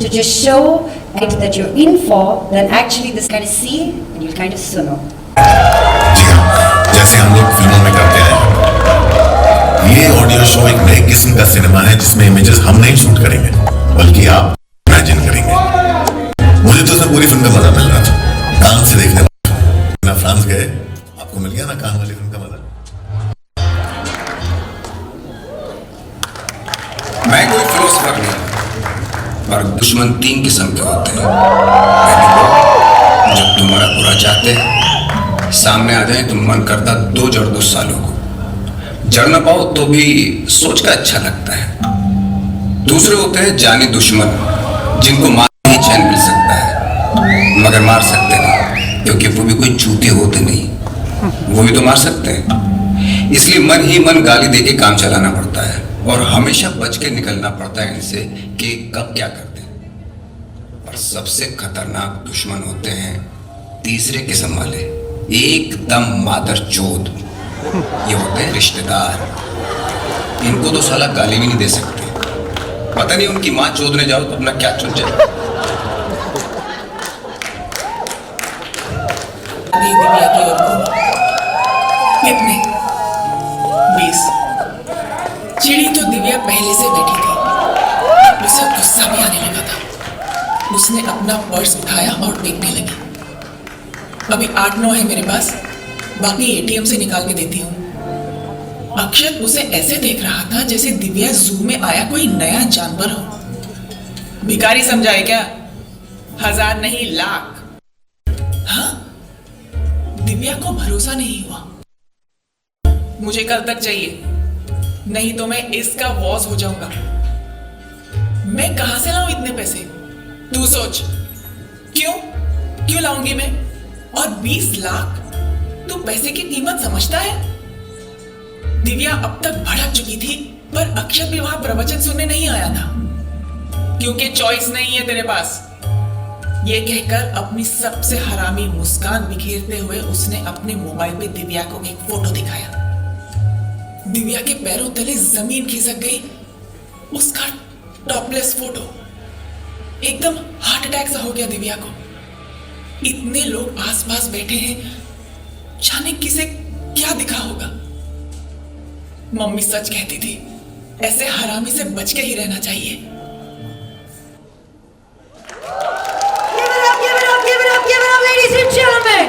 to just show that you're in for, then actually this kind of see and you kind of suno. जी हाँ, जैसे हम लोग फिल्मों में करते हैं, ये ऑडियो शो एक नए किस्म का सिनेमा है जिसमें इमेजेस हम नहीं शूट करेंगे बल्कि आप इमेजिन करेंगे। मुझे तो उसमें पूरी फिल्म का मजा मिल रहा था, कान से देखने ना फ्रांस गए, आपको मिल गया ना कान वाली फिल्म का मजा। मैं कोई फिलोसफर नहीं, पर दुश्मन 3 किस्म के होते हैं। पहले वो जब तुम्हारा बुरा चाहते सामने आ जाए तो मन करता 2 जड़ दो सालों को, जड़ ना पाओ तो भी सोच का अच्छा लगता है। दूसरे होते हैं जानी दुश्मन, जिनको मार ही चैन मिल सकता है, मगर मार सकते नहीं क्योंकि वो भी कोई चूते होते नहीं, वो भी तो मार सकते हैं। इसलिए मन ही मन गाली दे के काम चलाना पड़ता है और हमेशा बच के निकलना पड़ता है इनसे कि कब क्या करते हैं। और सबसे खतरनाक दुश्मन होते हैं तीसरे किस्म वाले, एकदम मादरचोद। ये होते हैं रिश्तेदार। इनको तो साला गाली भी नहीं दे सकते, पता नहीं उनकी माँ चोदने जाओ तो अपना क्या चुन जाए। दिव्या की ओर को कितने 20 चिड़ी तो दिव्या पहले से बैठी थी, उसे गुस्सा भी आने लगा था। उसने अपना पर्स उठाया और देखने लगी। अभी 8-9 है मेरे पास, बाकी एटीएम से निकाल के देती हूँ। अक्षत उसे ऐसे देख रहा था जैसे दिव्या जू में आया कोई नया जानवर हो। भिखारी समझा है क्या? 1000 नहीं लाख। हाँ, दिव्या को भरोसा नहीं हुआ। मुझे कल तक चाहिए, नहीं तो मैं इसका वॉज हो जाऊंगा। मैं कहां से लाऊं इतने पैसे? तू सोच। क्यों लाऊंगी मैं? और 20 लाख? तू पैसे की कीमत समझता है? दिव्या अब तक भड़क चुकी थी, पर अक्षत भी वहां प्रवचन सुनने नहीं आया था, क्योंकि चॉइस नहीं है तेरे पास। ये कहकर अपनी सबसे हरामी मुस्कान बिखेरते हुए उसने अपने मोबाइल पे दिव्या को एक फोटो दिखाया। दिव्या के पैरों तले जमीन खिसक गई। उसका टॉपलेस फोटो। एकदम हार्ट अटैक सा हो गया दिव्या को। इतने लोग आसपास बैठे हैं, जाने किसे क्या दिखा होगा। मम्मी सच कहती थी, ऐसे हरामी से बच के ही रहना चाहिए। Give it up, ladies and gentlemen.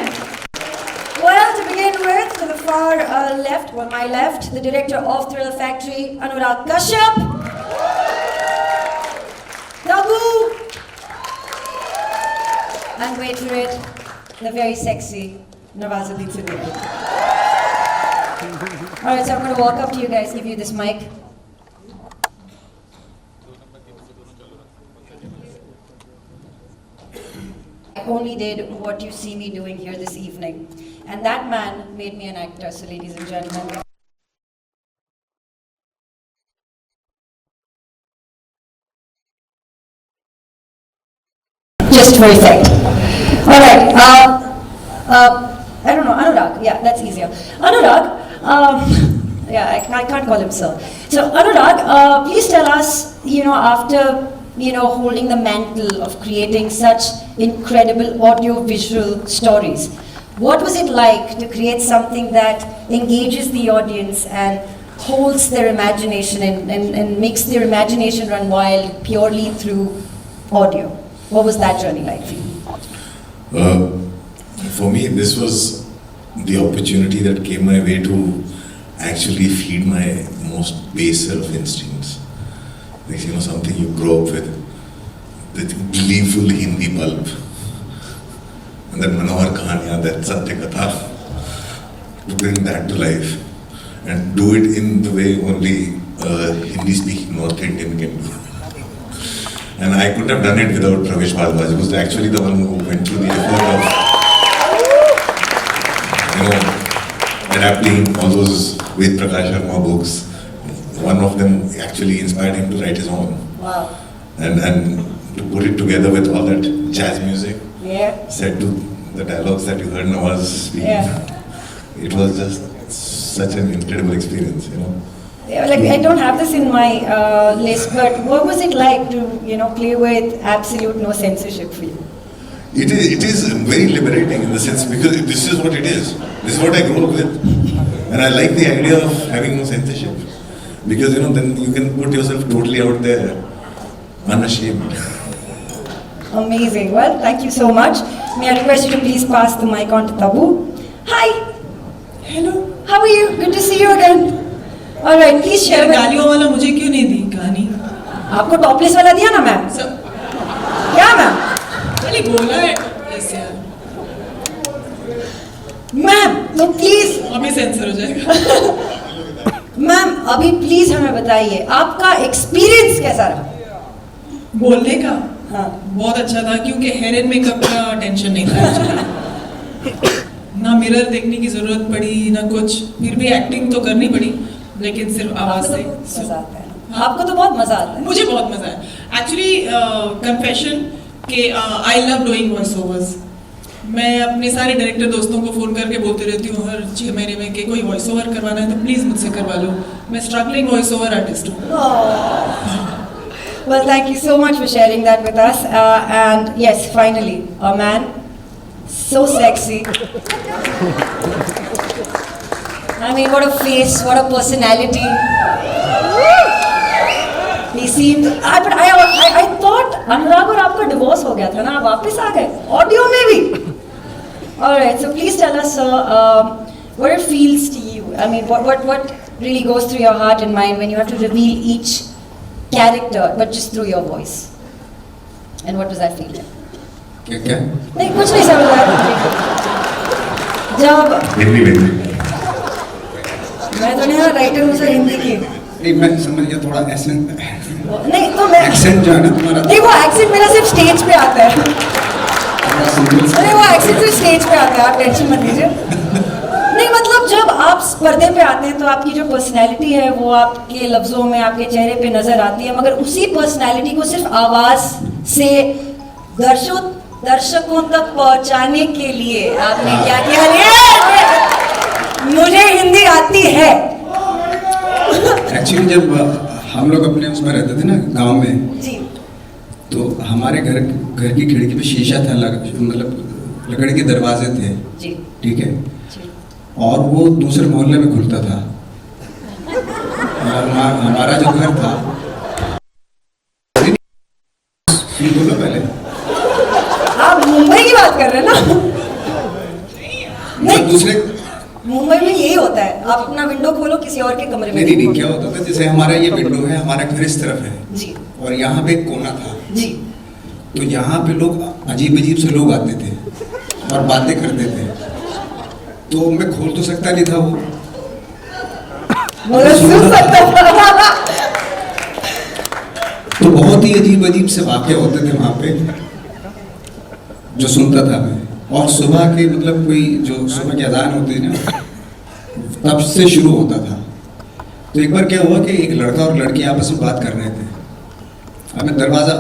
Well, to begin with, to the far left, or my left, the director of Thriller Factory, Anurag Kashyap. Tabu. And wait for it, the very sexy Nawazuddin Siddiqui. Alright, so I'm going to walk up to you guys, give you this mic. I only did what you see me doing here this evening. And that man made me an actor, so ladies and gentlemen. Just for effect. Alright, I don't know, Anurag, yeah, that's easier. Anurag, yeah, I can't call him sir. So Anurag, please tell us, after, holding the mantle of creating such incredible audio-visual stories, what was it like to create something that engages the audience and holds their imagination and makes their imagination run wild purely through audio? What was that journey like for you? For me, this was the opportunity that came my way to actually feed my most base self-instincts. Like, something you grow up with, that gleeful Hindi pulp, and that Manohar Kahaniya, that Satya Katha, to bring that to life and do it in the way only Hindi-speaking North Indian can do. And I couldn't have done it without Pravesh Bhardwaj, who was actually the one who went through the effort of, adapting all those Ved Prakash Sharma books. One of them actually inspired him to write his own. Wow. And to put it together with all that jazz music, Yeah. set to the dialogues that you heard Nawaz speaking. Yeah. It was just such an incredible experience, like I don't have this in my list, but what was it like to play with absolute no censorship for you? It is very liberating in the sense because this is what it is. This is what I grew up with, and I like the idea of having no censorship because then you can put yourself totally out there, unashamed. Amazing. Well, thank you so much. May I request you to please pass the mic on to Tabu. Hi. Hello How are you? Good to see you again. All right, please share. गालियों वाला मुझे क्यों नहीं दी कहानी? आपको topless वाला दिया ना ma'am? सब क्या मैम? खाली बोला है ऐसे यार। मैम, तो प्लीज अभी सेंसर हो जाएगा। मैम अभी प्लीज हमें बताइए आपका एक्सपीरियंस कैसा रहा? बोलने का हाँ। बहुत अच्छा था क्योंकि हेयर एंड मेकअप का टेंशन नहीं था actually। ना मिरर देखने की जरूरत पड़ी ना कुछ, फिर भी एक्टिंग तो करनी पड़ी लेकिन सिर्फ आवाज से। मजा आता है। आपको तो बहुत मजा आता है। मुझे बहुत मजा आया एक्चुअली। कन्फेशन के I love doing voice overs. मैं अपने सारे डायरेक्टर दोस्तों को फोन करके बोलती रहती हूँ हर 6 महीने में कि कोई वॉइस ओवर करवाना है तो प्लीज मुझसे करवा लो। मैं स्ट्रगलिंग वॉइस ओवर आर्टिस्ट हूँ। Well, thank you so much for sharing that with us. And yes, finally, a man so sexy. I mean, what a face, what a personality. He seemed. But I thought Anurag और आपका divorce हो गया था ना, आप वापस आ गए, audio में भी. All right, so please tell us, what it feels to you. I mean, what really goes through your heart and mind when you have to reveal each character, but just through your voice. And what does that feel like? क्या? नहीं कुछ नहीं समझ रहा। जब मैं तो नहीं राइटर हूँ सर हिंदी की। नहीं मैं समझ गया थोड़ा एक्सेंट। नहीं तो मैं एक्सेंट जो है ना तुम्हारा। नहीं वो एक्सेंट मेरा सिर्फ स्टेज पे आता है। नहीं वो एक्सेंट सिर्फ स्टेज पे आता है, आप टेंशन मत लीजिए। नहीं मतलब जब आप पर्दे पे आते हैं तो आपकी जो पर्सनैलिटी है वो आपके लफ्जों में आपके चेहरे पे नजर आती है, मगर उसी पर्सनैलिटी को सिर्फ आवाज से दर्शकों तक पहुंचाने के लिए आपने क्या किया? मुझे हिंदी आती है। एक्चुअली जब हम लोग अपने उसमें रहते थे ना गांव में जी। तो हमारे घर की खिड़की पे शीशा था, मतलब लकड़ी के दरवाजे थे जी। ठीक है, और वो दूसरे मोहल्ले में खुलता था। और हमारा जो घर था, बोलो पहले आप मुंबई की बात कर रहे हैं ना? नहीं दूसरे मुंबई में यही होता है, आप अपना विंडो खोलो किसी और के कमरे में। नहीं क्या होता था, जैसे हमारा ये विंडो है, हमारा घर इस तरफ है जी, और यहाँ पे एक कोना था जी। तो यहाँ पे लोग अजीब से लोग आते थे और बातें करते थे, तो मैं खोल तो सकता नहीं था वो सुन सकता था। तो बहुत ही अजीब से वाक़े होते थे वहाँ पे जो सुनता था मैं। और सुबह के मतलब कोई जो सुबह की अजान होती है ना, तब से शुरू होता था। तो एक बार क्या हुआ कि एक लड़का और लड़की आपस में बात कर रहे थे। अब मैं दरवाज़ा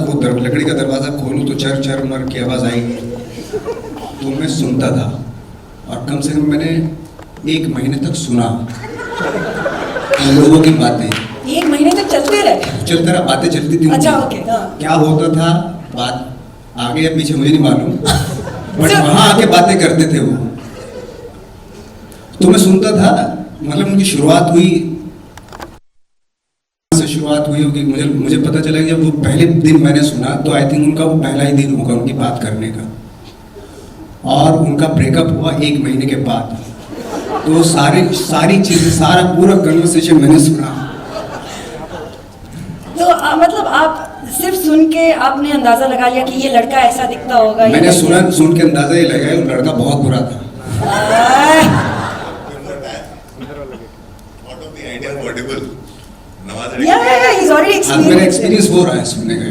लकड़ी का दरवाज़ा खोलूँ तो चर चर मर की आवाज़ आएगी, तो मैं सुनता था और कम से कम मैंने 1 महीने तक सुना लोगों की बातें। 1 महीने तक चलते रहा, बातें चलती थी। अच्छा ओके। क्या होता था बात आगे या पीछे मुझे नहीं मालूम, बट वहाँ आके बातें करते थे वो, तो मैं सुनता था। मतलब उनकी शुरुआत हुई होगी, मुझे पता चला कि जब वो पहले दिन मैंने सुना तो आई थिंक उनका वो पहला ही दिन होगा उनकी बात करने का, और उनका ब्रेकअप हुआ 1 महीने के बाद। तो सारी चीजें, सारा पूरा कन्वर्सेशन मैंने सुना। तो मतलब आप सिर्फ सुन के आपने अंदाजा लगा लिया कि ये लड़का ऐसा दिखता होगा? मैंने सुन के अंदाजा ये लगाया वो लड़का बहुत बुरा था। He's already experienced. मेरा एक्सपीरियंस हो रहा है सुनने का,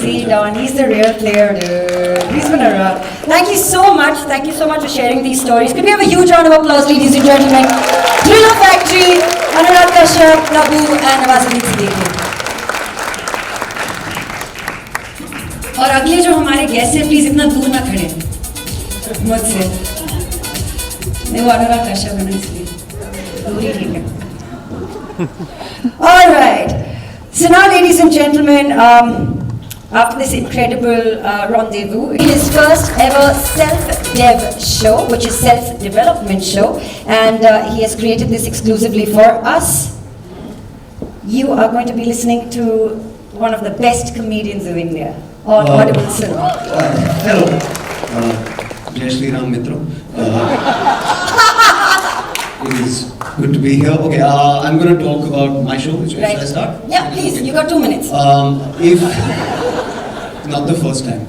See, Don, he's the real player, dude. He's been around. Thank you so much. Thank you so much for sharing these stories. Could we have a huge round of applause, ladies and gentlemen? Thriller Factory, Anurag Kashyap, Tabu, and Nawazuddin Siddiqui. और अगले जो हमारे guest है, please इतना दूर ना खड़े मुझसे। नहीं वो अनुराग कश्यप है ना, इसलिए दूर ही ठीक है। All right. So now, ladies and gentlemen, after this incredible rendezvous, his first ever self-dev show, which is self-development show, and he has created this exclusively for us. You are going to be listening to one of the best comedians of India on Audible Suno. Hello, Jai Shri Ram Mitra. It is good to be here. Okay, I'm going to talk about my show. Should I start? Yeah, please. You got 2 minutes. If not the first time.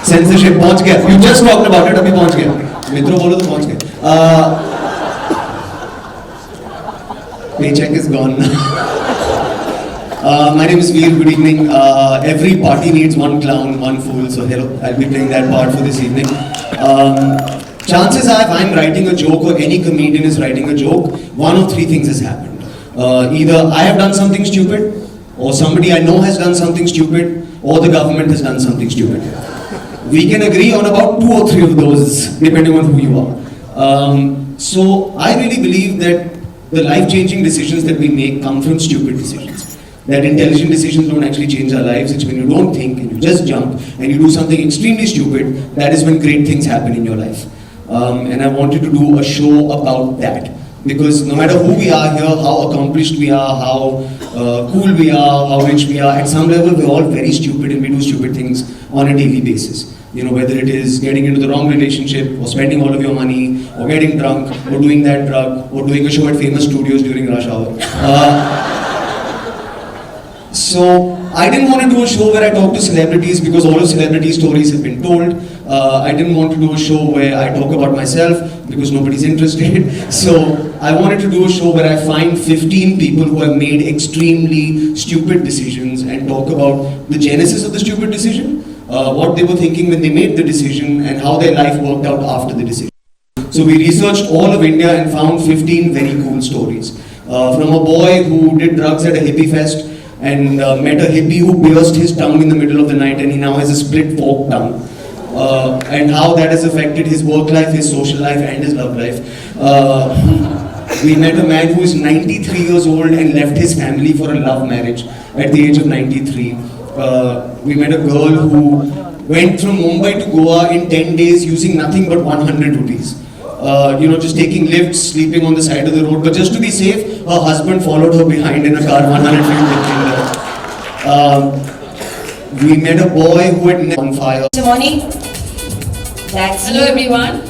Censorship पहुंच गया. You just talked about it. अभी पहुंच गया. मित्रों बोलो तो पहुंच गया. Paycheck is gone. My name is Veer. Good evening. Every party needs one clown, one fool. So hello, I'll be playing that part for this evening. Chances are, if I'm writing a joke or any comedian is writing a joke, one of three things has happened. Either I have done something stupid, or somebody I know has done something stupid, or the government has done something stupid. We can agree on about 2 or 3 of those, depending on who you are. So I really believe that the life-changing decisions that we make come from stupid decisions. That intelligent decisions don't actually change our lives. It's when you don't think and you just jump and you do something extremely stupid, that is when great things happen in your life. And I wanted to do a show about that. Because no matter who we are here, how accomplished we are, how cool we are, how rich we are, at some level we're all very stupid and we do stupid things on a daily basis. You know, whether it is getting into the wrong relationship, or spending all of your money, or getting drunk, or doing that drug, or doing a show at famous studios during rush hour. So I didn't want to do a show where I talk to celebrities because all of celebrity stories have been told. I didn't want to do a show where I talk about myself because nobody's interested. So I wanted to do a show where I find 15 people who have made extremely stupid decisions and talk about the genesis of the stupid decision, what they were thinking when they made the decision, and how their life worked out after the decision. So we researched all of India and found 15 very cool stories. From a boy who did drugs at a hippie fest and met a hippie who pierced his tongue in the middle of the night and he now has a split fork tongue. And how that has affected his work life, his social life and his love life. We met a man who is 93 years old and left his family for a love marriage at the age of 93. We met a girl who went from Mumbai to Goa in 10 days using nothing but 100 rupees. You know, just taking lifts, sleeping on the side of the road. But just to be safe, her husband followed her behind in a car 100 feet. We met a boy who had never on fire. Simone, that's Hello you. everyone.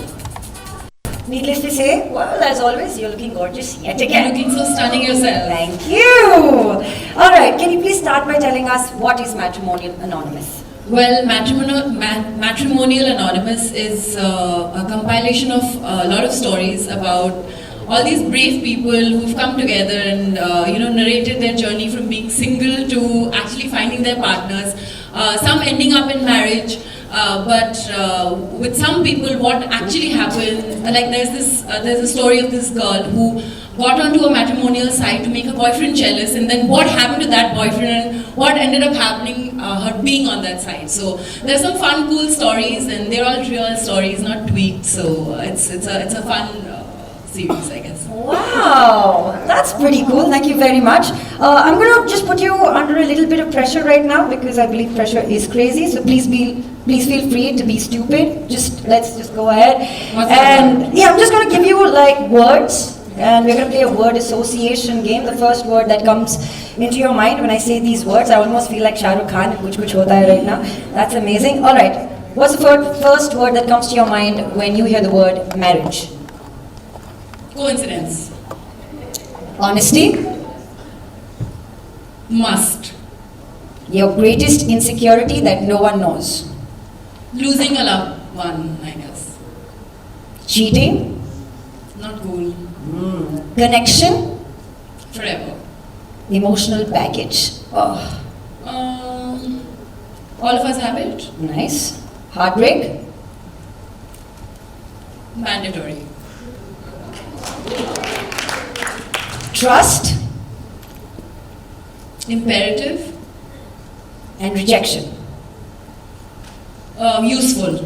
Needless to say, well, as always, you're looking gorgeous yet You're again. looking so stunning yourself. Thank you. All right, can you please start by telling us what is Matrimonial Anonymous? Well, Matrimonial Anonymous is a compilation of a lot of stories about all these brave people who've come together and narrated their journey from being single to actually finding their partners. Some ending up in marriage, but with some people, what actually happened? Like there's a story of this girl who got onto a matrimonial site to make her boyfriend jealous, and then what happened to that boyfriend and what ended up happening, her being on that site. So there's some fun, cool stories, and they're all real stories, not tweaked. So it's a fun series, I guess. Wow, that's pretty cool. Thank you very much. I'm going to just put you under a little bit of pressure right now because I believe pressure is crazy. So please feel free to be stupid. Let's just go ahead. And yeah, I'm just going to give you like words. And we're going to play a word association game. The first word that comes into your mind when I say these words, I almost feel like Shah Rukh Khan in Kuch Kuch Hota Hai right now. That's amazing. All right. What's the first word that comes to your mind when you hear the word marriage? Coincidence. Honesty. Must. Your greatest insecurity that no one knows. Losing a loved one, I guess. Cheating. Not cool. Connection. Forever. Emotional baggage. Oh, All of us have it. nice. Heartbreak. Mandatory. Trust. Imperative. And rejection. Useful.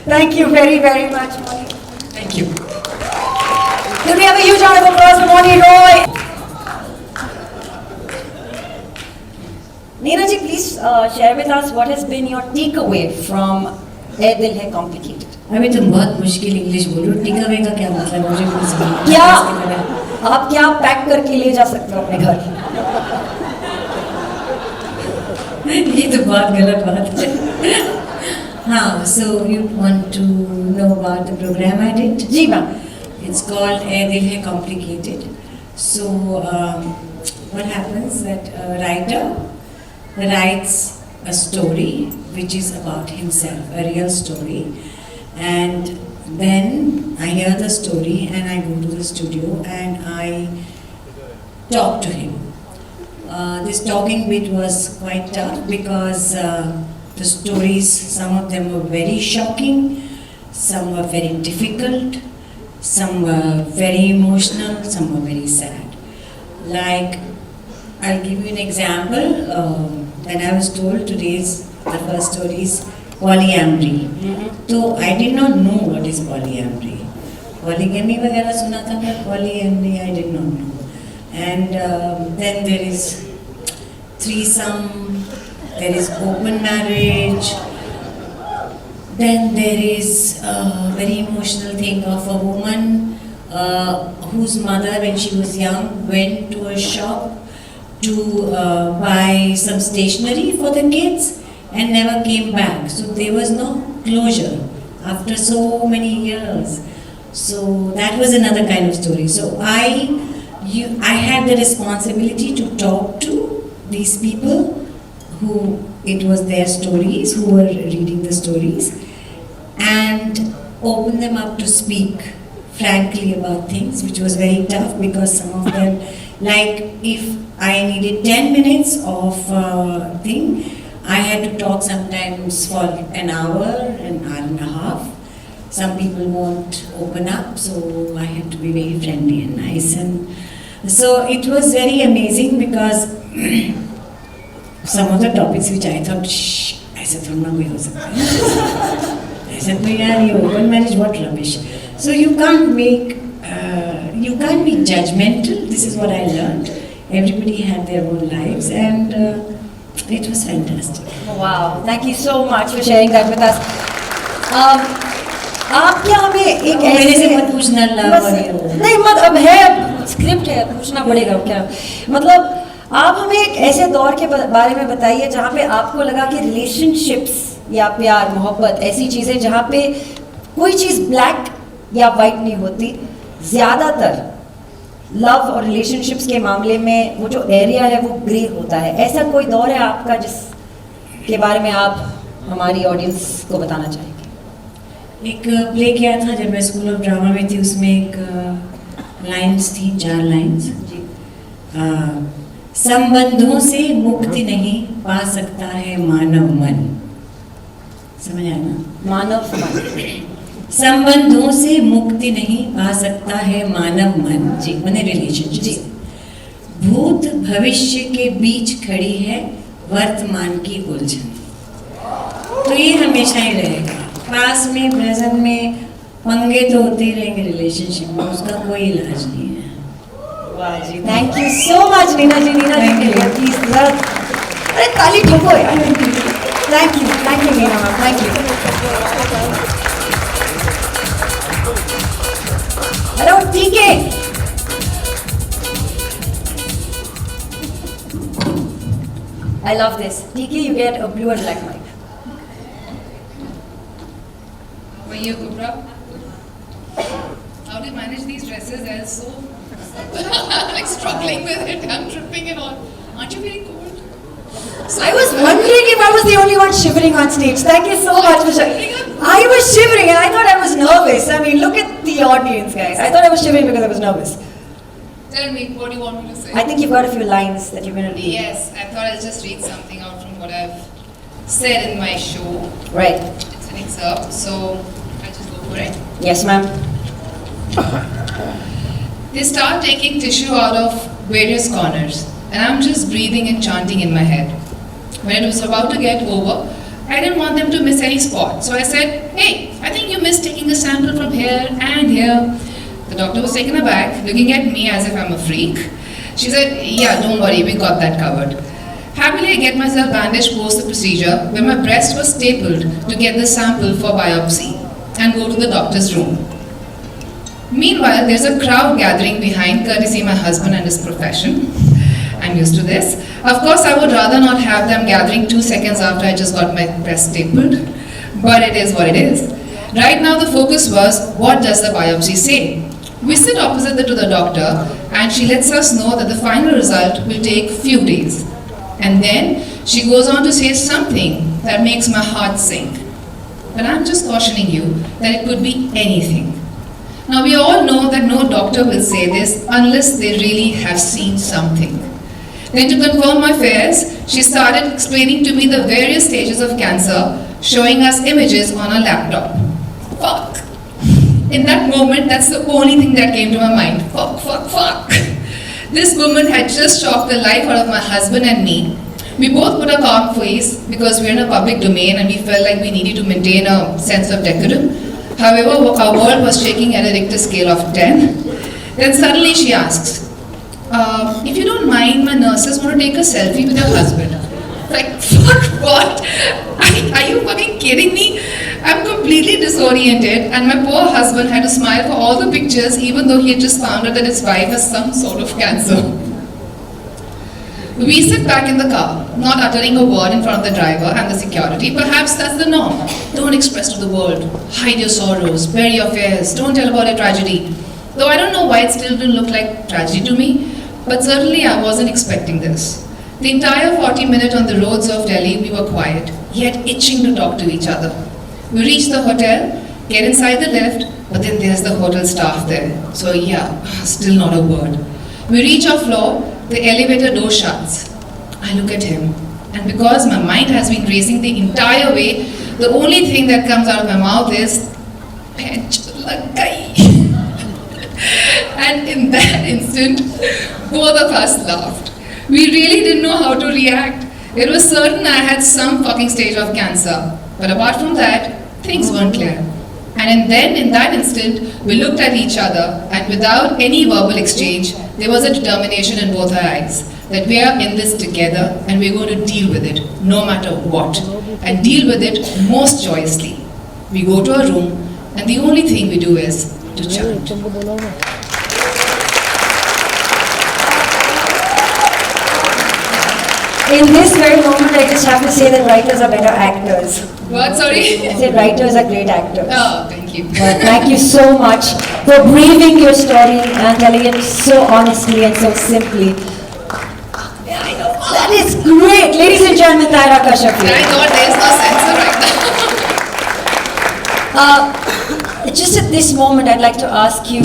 Thank you very, very much, Moni. Thank you. Can we have a huge round of applause for Moni Roy? Neena ji, please share with us what has been your takeaway from "A Dil Hai complicated." अभी तुम बहुत मुश्किल English बोल रहे हो, take away का क्या मतलब, मुझे कुछ समझ क्या आप क्या पैक करके ले जा सकते हो अपने घर? ये तो बहुत गलत बात है. हाँ, so you want to know about the program I did? जी ma'am. It's called "Ae Dil Hai complicated." So what happens that a writer writes a story which is about himself, a real story, and then I hear the story and I go to the studio and I talk to him. This talking bit was quite tough because the stories, some of them were very shocking, some were very difficult, some were very emotional, some were very sad. Like, I'll give you an example. When I was told the first story is polyamory. So I did not know what is polyamory. Polygamy वगैरह सुना था, but polyamory I did not know. And then there is threesome, there is open marriage, then there is a very emotional thing of a woman whose mother, when she was young, went to a shop to buy some stationery for the kids and never came back. So there was no closure after so many years. So that was another kind of story. So I had the responsibility to talk to these people who, it was their stories, who were reading the stories, and open them up to speak frankly about things, which was very tough because some of them, like if I needed 10 minutes of thing, I had to talk sometimes for an hour and a half. Some people won't open up, so I had to be very friendly and nice. And so it was very amazing because some of the topics which I thought, shh, ऐसा थोड़ा कोई हो सकता है, ऐसा तो यार ये open marriage, what rubbish. So you can't be judgmental. This is what I learned. Everybody had their own lives, and it was fantastic. Wow, thank you so much for sharing that with us. आप क्या हमें एक मेरे से ऐसे मत पूछना नहीं मत, अब है स्क्रिप्ट है, पूछना पड़ेगा क्या मतलब. आप हमें एक ऐसे दौर के बारे में बताइए जहाँ पे आपको लगा कि रिलेशनशिप्स या प्यार मोहब्बत ऐसी चीज़ें जहाँ पे कोई चीज़ ब्लैक या वाइट नहीं होती. ज़्यादातर लव और रिलेशनशिप्स के मामले में वो जो एरिया है वो ग्रे होता है. ऐसा कोई दौर है आपका जिसके बारे में आप हमारी ऑडियंस को बताना चाहेंगे? एक प्ले किया था जब मैं स्कूल ऑफ ड्रामा में थी, उसमें एक लाइन्स थी, 4 लाइन्स. संबंधों से मुक्ति नहीं पा सकता है मानव मन. समझ आया ना? मानव मन. संबंधों से मुक्ति नहीं पा सकता है मानव मन. जी, मैंने रिलेशनशिप. भूत भविष्य के बीच खड़ी है वर्तमान की उलझन. तो ये हमेशा ही रहेगा. पास में, प्रेजेंट में पंगे तो होते ही रहेंगे रिलेशनशिप में, उसका कोई इलाज नहीं है. वाह जी, thank you so much Neena ji. Neena ji के लिए प्लीज अरे ताली ठोको यार. Thank you Neena ma'am, thank you. Hello ठीक है. I love this. TK, you get a blue and black mic. Were you Gupra? How do you manage these dresses? They're so like struggling with it. I'm tripping and all. Aren't you very cold? I was wondering if I was the only one shivering on stage. Thank you so much for shivering. I was shivering and I thought I was nervous. I mean, look at the audience, guys. I thought I was shivering because I was nervous. Tell me, what do you want me to say? I think you've got a few lines that you're going to read. Yes, I thought I'll just read something out from what I've said in my show. Right. It's an excerpt, so I'll just go for it. Yes, ma'am. They start taking tissue out of various corners, and I'm just breathing and chanting in my head. When it was about to get over, I didn't want them to miss any spot, so I said, hey, I think you missed taking a sample from here and here. The doctor was taken aback, looking at me as if I'm a freak. She said, yeah, don't worry, we got that covered. Happily, I get myself bandaged post the procedure where my breast was stapled to get the sample for biopsy and go to the doctor's room. Meanwhile, there's a crowd gathering behind, courtesy my husband and his profession. I'm used to this. Of course, I would rather not have them gathering 2 seconds after I just got my breast stapled, but it is what it is. Right now, the focus was, what does the biopsy say? We sit opposite to the doctor, and she lets us know that the final result will take few days. And then she goes on to say something that makes my heart sink. But I'm just cautioning you that it could be anything. Now, we all know that no doctor will say this unless they really have seen something. Then, to confirm my fears, she started explaining to me the various stages of cancer, showing us images on a laptop. Fuck. In that moment, that's the only thing that came to my mind. Fuck, fuck, fuck. This woman had just shocked the life out of my husband and me. We both put a calm face because we're in a public domain and we felt like we needed to maintain a sense of decorum. However, our world was shaking at a Richter scale of 10. Then suddenly she asks, if you don't mind, my nurses want to take a selfie with your husband. Like, fuck what? Are you fucking kidding me? I'm completely disoriented and my poor husband had to smile for all the pictures even though he had just found out that his wife has some sort of cancer. We sit back in the car, not uttering a word in front of the driver and the security. Perhaps that's the norm. Don't express to the world. Hide your sorrows, bury your fears, don't tell about a tragedy. Though I don't know why it still didn't look like tragedy to me, but certainly I wasn't expecting this. The entire 40 minutes on the roads of Delhi, we were quiet, yet itching to talk to each other. We reach the hotel, get inside the lift, but then there's the hotel staff there. So yeah, still not a word. We reach our floor, the elevator door shuts. I look at him, and because my mind has been racing the entire way, the only thing that comes out of my mouth is, "Pench lagai." And in that instant, both of us laughed. We really didn't know how to react. It was certain I had some fucking stage of cancer. But apart from that, things weren't clear. And then in that instant, we looked at each other and without any verbal exchange, there was a determination in both our eyes that we are in this together and we're going to deal with it no matter what. And deal with it most joyously. We go to our room and the only thing we do is to chant. In this very moment, I just have to say that writers are better actors. What, sorry? I said writers are great actors. Oh, thank you. But thank you so much for breathing your story and telling it so honestly and so simply. Yeah, I know. That is great. Ladies and gentlemen, Anurag Kashyap. Thank God there's no censor right now. Just at this moment, I'd like to ask you,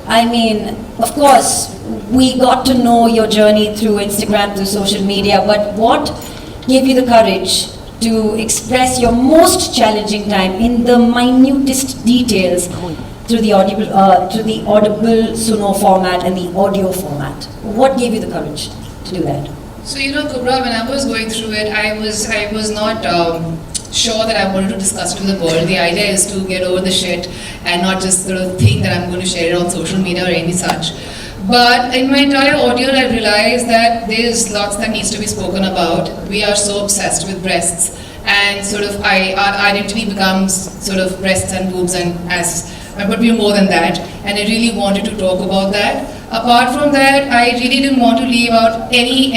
I mean, of course, we got to know your journey through Instagram, through social media, but what gave you the courage to express your most challenging time in the minutest details through the Audible Suno format and the audio format? What gave you the courage to do that? So Kubra, when I was going through it, I was not sure that I wanted to discuss it with the world. The idea is to get over the shit and not just sort of think that I'm going to share it on social media or any such. But in my entire audio, I realized that there's lots that needs to be spoken about. We are so obsessed with breasts, and sort of our identity becomes sort of breasts and boobs and ass. But we're more than that, and I really wanted to talk about that. Apart from that, I really didn't want to leave out any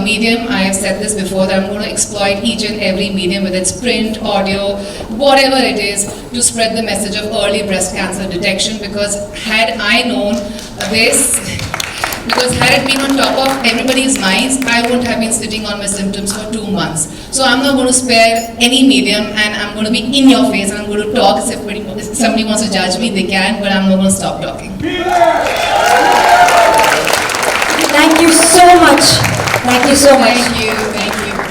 medium. I have said this before, that I'm going to exploit each and every medium, whether it's print, audio, whatever it is, to spread the message of early breast cancer detection. Because had I known this, because had it been on top of everybody's minds, I wouldn't have been sitting on my symptoms for 2 months. So I'm not going to spare any medium, and I'm going to be in your face, and I'm going to talk. If somebody wants to judge me, they can, but I'm not going to stop talking. Thank you so much. Thank you so much. Thank you.